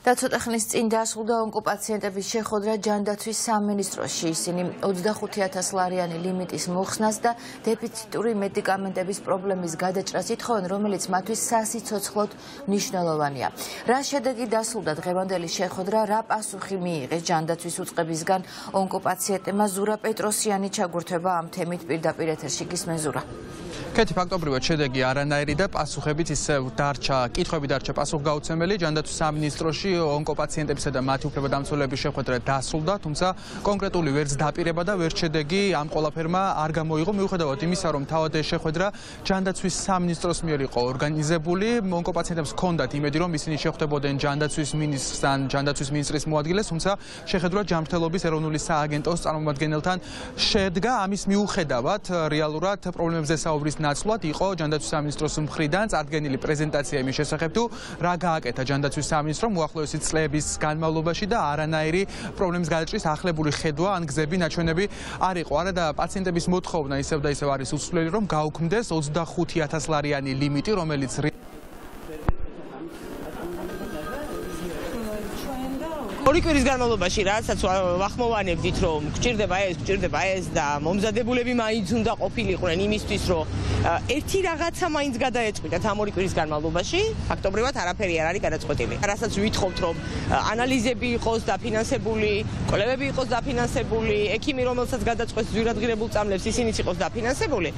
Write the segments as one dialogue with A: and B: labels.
A: და ცოტა ხნის წინ დასრულდა ონკოპაციენტების შეხვედრა ჯანდაცვის სამინისტროში. ისინი 25,000 ლარიანი ლიმიტის მოხსნას და დეფიციტური მედიკამენტების პრობლემის გადაჭრას ითხოვენ, რომელიც მათთვის სასიცოცხლოდ მნიშვნელოვანია. რა შედეგი დასრულდა დღევანდელი შეხვედრა, რა პასუხი მიიღეს ჯანდაცვის უწყებისგან ონკოპაციენტებმა? ზურა პეტროსიანი ჩაგურთვება ამ თემით პირდაპირ ეთერში. გისმენ ზურა.
B: კეთი ფაქტობრივად შედეგი არანაირი და პასუხებით ისევ დარჩა, კითხვები დარჩა პასუხგაუცემელი. ჯანდაცვის სამინისტროში ონკოპაციენტებისა და მათი უფლებადამცველების შეხვედრა დასრულდა, თუმცა კონკრეტული ვერც დაპირება და ვერც შედეგი ამ ყველაფერმა არ გამოიღო, მიუხედავად იმისა, რომ თავად ეს შეხვედრა ჯანდაცვის სამინისტროს მიერ იყო ორგანიზებული. ონკოპაციენტებს ჰქონდათ იმედი, რომ ისინი შეხვდებოდნენ ჯანდაცვის მინისტრს ან ჯანდაცვის მინისტრის მოადგილეს, თუმცა შეხვედრა ჯანმრთელობის ეროვნული სააგენტოს წარმომადგენელთან შედგა. ამის მიუხედავად, რეალურად პრობლემებზე საუბრის ნაცვლად იყო ჯანდაცვის სამინისტროს მხრიდან წარდგენილი პრეზენტაცია იმის შესახებ, თუ რა გააკეთა ჯანდაცვის სამინისტრომ უახლოესი წლების განმავლობაში და არანაირი პრობლემის გადაჭრის ახლებული ხედვა ან გზები, ნაჩვენები არ იყო. არადა პაციენტების მოთხოვნა ისევ და ისევ არის უცვლელი, რომ გაუქმდეს 25,000 ლარიანი ლიმიტი, რომელიც
C: ორი კვირის განმავლობაში რასაც ვახმოვანებდით, რომ გჭირდება ეს და მომზადებულები მაინც უნდა ყოფილიყვნენ იმისთვის, რომ ერთი რაღაცა მაინც გადაეწყვიტათ ამ ორი კვირის განმავლობაში, ფაქტობრივად არაფერი არ არის გადაწყვეტილი. რასაც ვითხოვთ, რომ ანალიზები იყოს დაფინანსებული, კვლევები იყოს დაფინანსებული, ექიმი, რომელსაც გადაწყვეტს ძვირადღირებულ წამლებს, ისინიც იყოს დაფინანსებული.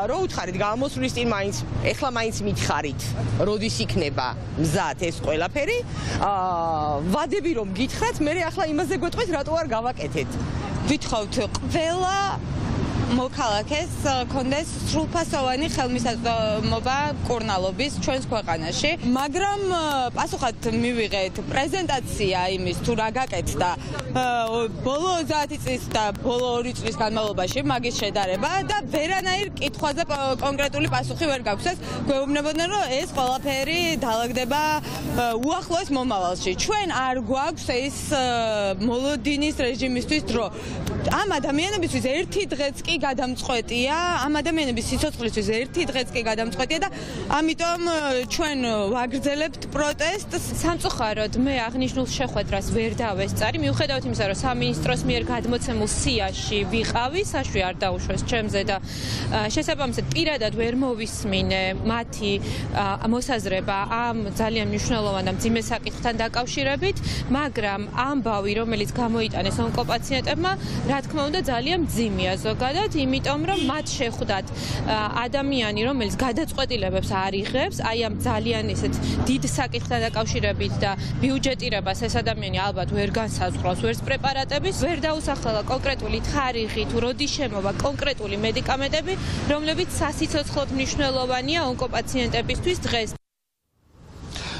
C: რო უთხარით, გამოსვლის წინ ეხლა მაინც მითხარით, როდის იქნება მზად ეს ყველაფერი, ვადები რომ გითხრათ, მე ახლა იმაზე გვეტყვით, რატო არ გავაკეთეთ.
D: ვითხოვთ ყველა მოქალაქეს კონდეს სრულფასოვანი ხელმისაწვდომობა კურნალობის ჩვენს ქვეყანაში, მაგრამ პასუხად მივიღეთ პრეზენტაცია იმის, თუ რა გაკეთდა ბოლო 30 წლის და ბოლო 2 წლის განმავლობაში მაგის შედარება და ვერანაირ კითხვაზე კონკრეტული პასუხი ვერ გაქვს. ეს გვეუბნებოდნენ, რომ ეს ყველაფერი დაალაგდება უახლოეს მომავალში. ჩვენ არ გვაქვს ეს მოლოდინის რეჟიმისთვის დრო. ამ ადამიანებისთვის ერთი დღეც კი გადამწყვეტია, ამ ადამიანების სიცოცხლისთვის ერთი დღეც კი გადამწყვეტია და ამიტომ ჩვენ ვაგრძელებთ პროტესტს.
E: სამწუხაროდ მე აღნიშნულ შეხვედრას ვერ დავესწარი, მიუხედავად იმისა, რომ სამინისტროს მიერ გადმოცემულ სიაში ვიყავი, საშვი არ დაუშვეს ჩემზე და შესაბამისად პირადად ვერ მოვისმინე მათი მოსაზრება ამ ძალიან მნიშვნელოვან და მძიმე საკითხთან დაკავშირებით, მაგრამ ამბავი, რომელიც გამოიტანეს ონკოპაციენტებმა, რა თქმა უნდა ძალიან მძიმეა ზოგადად, იმიტომ რომ მათ შეხვდათ ადამიანი, რომელიც გადაწყვეტილებებს არ იღებს, აი ამ ძალიან ისეთ დიდ საკითხთან დაკავშირებით და ბიუჯეტირებას ეს ადამიანი ალბათ ვერ განსაზღვრავს, ვერც პრეპარატების, ვერ დაუსახელა კონკრეტული თარიღი, თუ როდის შემოვა კონკრეტული მედიკამენტები, რომლებიც სასიცოცხლოდ მნიშვნელოვანია ონკოპაციენტებისთვის დღეს.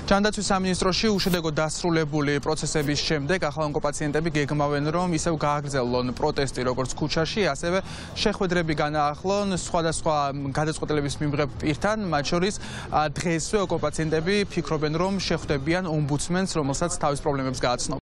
B: ჯანდაცვის სამინისტროში უშედეგო დასრულებული პროცესების შემდეგ ახლა ონკოპაციენტები გეგმავენ, რომ ისევ გააგრძელონ პროტესტი როგორც ქუჩაში, ასევე შეხვედრები განაახლონ სხვადასხვა გადაწყვეტილების მიმღებ პირთან, მათ შორის დღესვე ონკოპაციენტები ფიქრობენ, რომ შეხვდებიან ომბუდსმენს, რომელსაც თავის პრობლემებს გააცნობს.